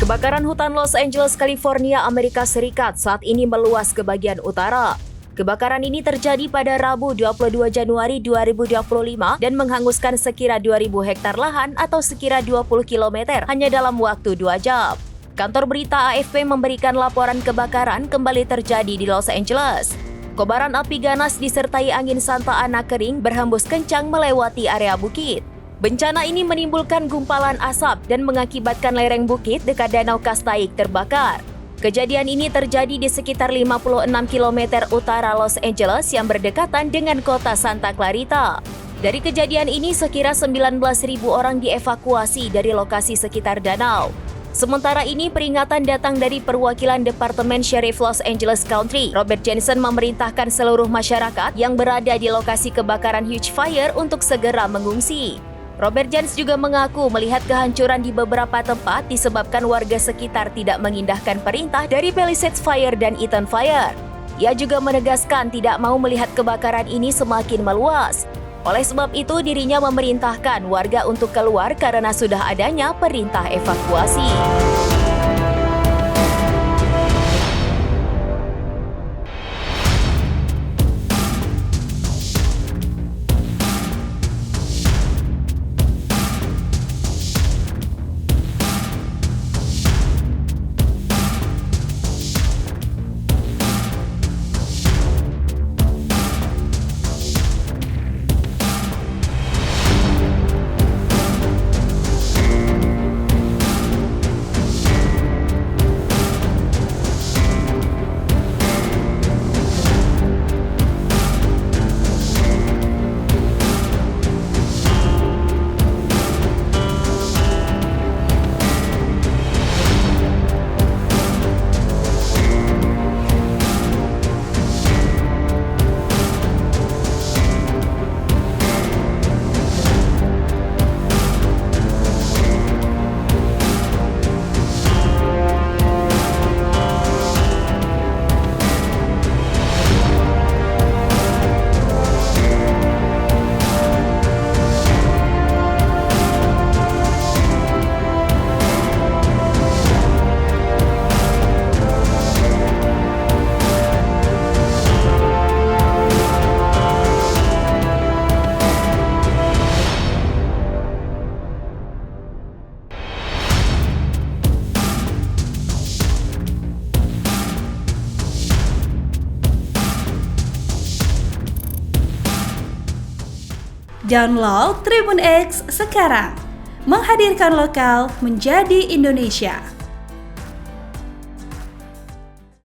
Kebakaran hutan Los Angeles, California, Amerika Serikat saat ini meluas ke bagian utara. Kebakaran ini terjadi pada Rabu 22 Januari 2025 dan menghanguskan sekira 2.000 hektar lahan atau sekira 20 km hanya dalam waktu 2 jam. Kantor berita AFP memberikan laporan kebakaran kembali terjadi di Los Angeles. Kobaran api ganas disertai angin Santa Ana kering berhembus kencang melewati area bukit. Bencana ini menimbulkan gumpalan asap dan mengakibatkan lereng bukit dekat Danau Kastaik terbakar. Kejadian ini terjadi di sekitar 56 km utara Los Angeles yang berdekatan dengan kota Santa Clarita. Dari kejadian ini, sekira 19.000 orang dievakuasi dari lokasi sekitar danau. Sementara ini, peringatan datang dari perwakilan Departemen Sheriff Los Angeles County. Robert Jensen memerintahkan seluruh masyarakat yang berada di lokasi kebakaran huge fire untuk segera mengungsi. Robert Jens juga mengaku melihat kehancuran di beberapa tempat disebabkan warga sekitar tidak mengindahkan perintah dari Palisades Fire dan Eaton Fire. Ia juga menegaskan tidak mau melihat kebakaran ini semakin meluas. Oleh sebab itu, dirinya memerintahkan warga untuk keluar karena sudah adanya perintah evakuasi. Download Tribun X sekarang, menghadirkan lokal menjadi Indonesia.